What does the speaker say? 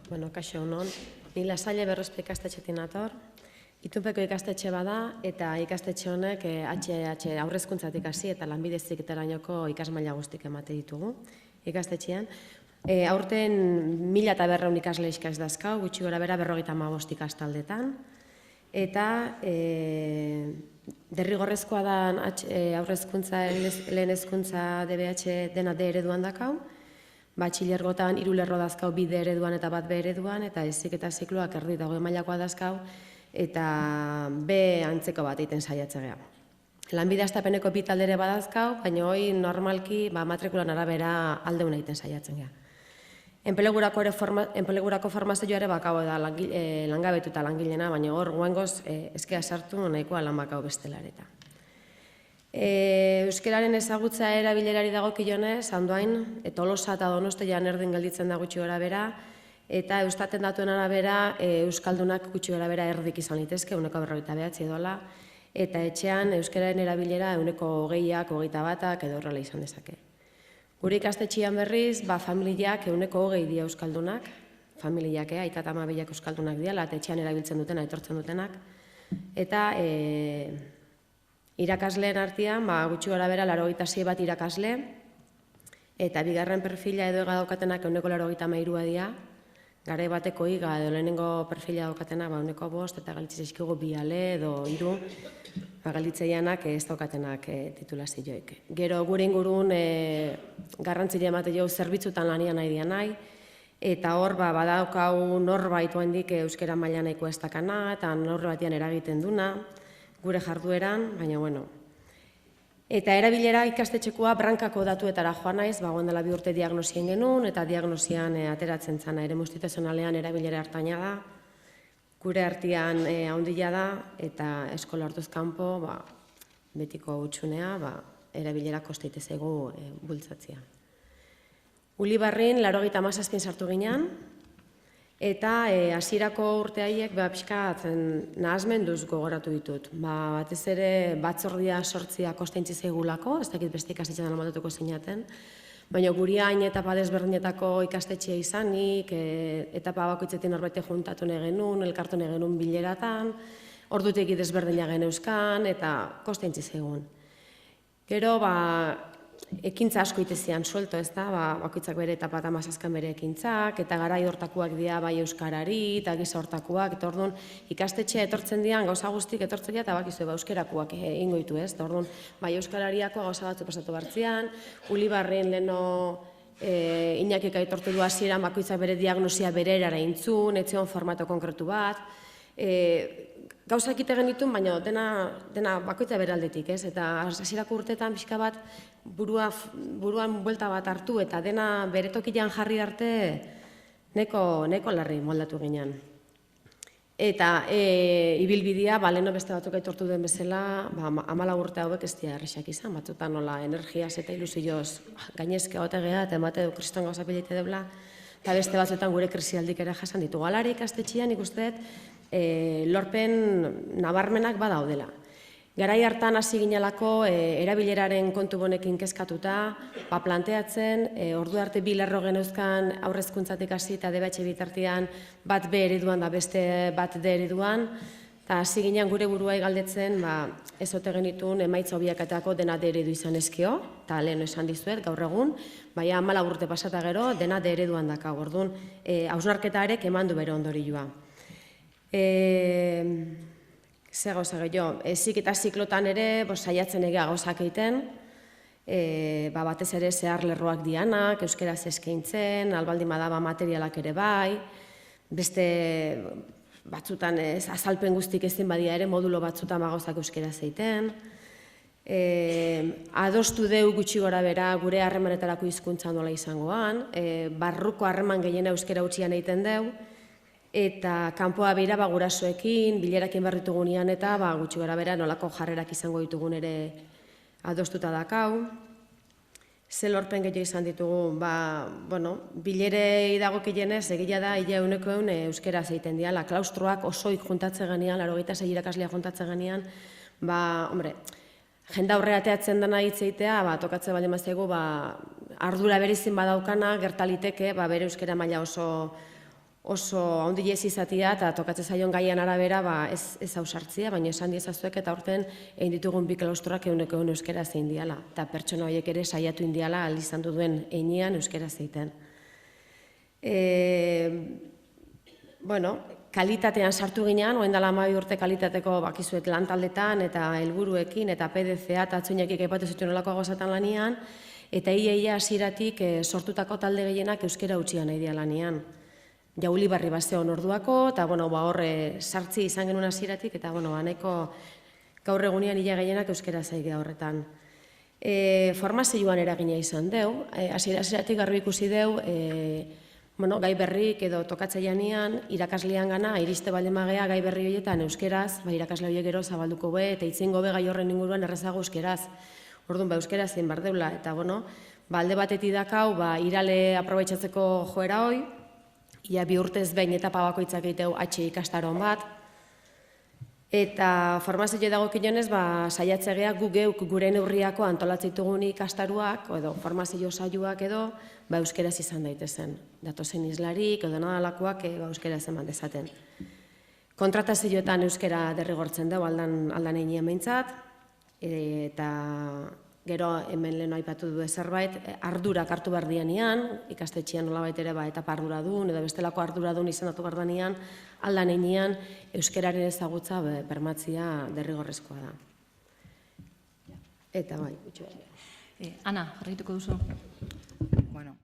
Bueno, kaixo honon, ni Lasalle Berrozpe ikastetxetik nator. Itunpeko ikastetxe bada eta ikastetxe honek HH aurrezkuntzatik hasi eta lanbide heziketarainoko ikasmaila guztik emate ditugu ikastetxean. Aurten 1.500 ikasle iskaz dazkau, gutxi gora bera 55 ikastaldetan. Eta derrigorrezkoa da aurrezkuntza lehen hezkuntza DBH dena D ereduan dakau. Batxilergotan 3 lerro dazkau 2 D ereduan eta bat B ereduan, eta heziketa zikloak erdi eta 20 mailakoa dazkau, eta B antzeko bat egiten saiatzea. Lanbide hastapeneko 2 taldere badazkau, baina hori normalki matrikulan arabera aldeuna egiten saiatzen gara. Enplegurako formazioa ere bakau da langabetu eta langilena, baina hor guengoz eskea sartu nahikoa lan bakau bestelareta. Euskararen ezagutza erabilerari dagokionez, Andoain, Tolosa eta Donostian erdin gelditzen da gutxi gora bera, eta Eustaten datuen arabera Euskaldunak gutxi gora bera erdik izan litezke, 49 edola, eta etxean euskararen erabilera 20ak, 21ak edo horrela izan dezake. Gure ikastetxean berriz, familiak 20 dira euskaldunak, familiak, aita eta amabilak euskaldunak dira, eta etxean erabiltzen dutena, etortzen dutenak, eta irakasleen artean, gutxi gora bera 86 bat irakasle, eta bigarren perfila edo ega daukatenak 93 dira, garai bateko iga edo lehenengo perfila daukatenak 5 eta galitzea eskigu 2 ale edo 3, galitzeianak ez daukatenak titulazioek. Gero gure ingurun garrantzile emate jo zerbitzutan lanian nahi dian nahi, eta hor badaukau norbait handik euskara maila nahiko ez dakana, eta norbatian eragiten duna, gure jardueran, baina bueno. Eta erabilera ikastetxekoa brankako datuetara joan naiz, goen dela 2 urte diagnosien genuen, eta diagnosian ateratzen zana ere instituzionalean erabilera hartaina da, gure artean handia da, eta eskola hartuz kanpo betiko hutsunea erabilera kosteite zaigu bultzatzea. Ulibarrin 87 sartu ginean, eta hasierako urte haiek pixka nahasmenduz gogoratu ditut. Batez ere batzordia sortzia kosteintzi zaigulako, ez dakit beste ikastetxean almatatuko zeinaten, baina guri hain etapa desberdinetako ikastetxea izanik, etapa bakoitzetin horbete juntatu genuen, elkartu genuen bileratan, ordutik desberdina geneuzkan, eta kosteintzi zaigun. Gero, ekintza asko itezian suelto, ez da, bakoitzak bere etapa eta mazazkan bere ekintzak, eta garai hortakuak dira bai euskarari, eta giza hortakuak, eta orduan ikastetxea etortzen dian, gauza guztik etortzen dira, eta bakizu euskarakuak ingoitu, ez? Orduan, bai euskarariako gauza batzu pasatu bartzian, Ulibarrin leno Iñakik aitortu du hasieran bakoitzak bere diagnosia bere erara intzun, etzion formato konkretu bat, gauzak egiten ditun, baina dena bakoitza bere aldetik, ez? Eta hasierako urteetan pixka bat buruan buelta bat hartu eta dena bere tokian jarri arte neko larri moldatu ginen. Eta ibilbidea, leheno beste batzuk aitortu den bezala, 14 urte hauek ez dira errexak izan, batzutan nola energiaz eta ilusioz gainezke otegea, eta emate du kriston gauza pilite debla, eta beste batzutan gure krisialdik ere jasan ditu. Galari ikastetxean ikusten lorpen nabarmenak badaudela. Garai hartan hasi ginelako erabileraren kontu bonekin kezkatuta, planteatzen, ordu arte 2 lerro geneuzkan aurrezkuntzatik hasi eta DBH bitartean bat B ereduan da beste bat D ereduan, eta hasi ginen gure buruai galdetzen, ez ote genitun emaitza hobiakatako dena D eredu izan ezkio, eta lehen esan dizuet, gaur egun, 14 urte pasata gero, dena D ereduan daka, orduan, hausnarketa ere kemandu bere ondorioa. Ze gauza gehiago, ezik eta ziklotan ere saiatzen egia gauzak egiten, batez ere zehar lerroak dianak, euskeraz eskaintzen, albaldin badaba materialak ere bai, beste batzutan azalpen guztik ezin badia ere modulo batzutan gauzak euskeraz egiten. Adostu deu gutxi gora bera gure harremanetarako hizkuntza nola izangoan, barruko harreman gehiena euskera utzian egiten deu, eta kanpoa beira gurasoekin, bilerakin barritugunean eta gutxi gara bera nolako jarrerak izango ditugun ere adostuta dakau. Ze lorpen gehiago izan ditugu, bilerei dagokienez egia da ia 100% euskera zeiten diala, klaustroak osoik juntatzen genean, 86 irakaslea juntatzen genean, jenda aurre ateatzen dena hitz egitea, tokatze baldin bazaigu, ardura berezin badaukana, gertaliteke, bere euskera maila oso handi ez izatia eta tokatzen zaion gaian arabera ez hausartzia, baina esan diezazuek eta aurten egin ditugun bi klaustrorak ehuneko ehun euskaraz egin diala. Eta pertsona horiek ere saiatu indiala izan duen heinean euskaraz egiten. Kalitatean sartu ginean, oen dela 12 urte kalitateko bakizuet lantaldetan eta helburuekin eta PDCA eta atzuinekik aipatu zituen olakoa gozatan lanian, eta ia hasieratik sortutako talde gehienak euskara utzian nahi dia lanian. Jauli barri bazeon orduako, eta horre sartzi izan genuen hasieratik, eta nahiko gaur egunean ia gehienak euskara zaigea horretan. Formazioan eragina izan deu, hasieratik garbi ikusi deu, gai berrik edo tokatzaianean, irakaslean gana, iriste baldin magea gai berri horietan euskeraz, irakasle horiek gero zabalduko be, eta itzingo be gai horren inguruan errezago euskeraz. Orduan, euskera zein bardeula, eta alde batetik dakau, irale aprobetxatzeko joera hoi, ia 2 urtez behin etapa bakoitzak egiteu H ikastaron bat, eta formazio dago kinonez, saiatzegea gu geuk gure neurriako antolatzitugun ikastaruak, edo formazio saioak edo, euskeraz izan daitezen. Datozen islarik, edo nadalakoak euskera eman dezaten. Kontratazioetan euskera derrigortzen dugu aldan einien behintzat, eta gero hemen lehen aipatu du zerbait, ardurak hartu behar dianean, ikastetxean nolabait ere etapa arduradun, edo bestelako arduradun izendatu behar danean, aldan einean euskeraren ezagutza bermatzia derrigorrezkoa da. Eta Ana, jarraituko duzu.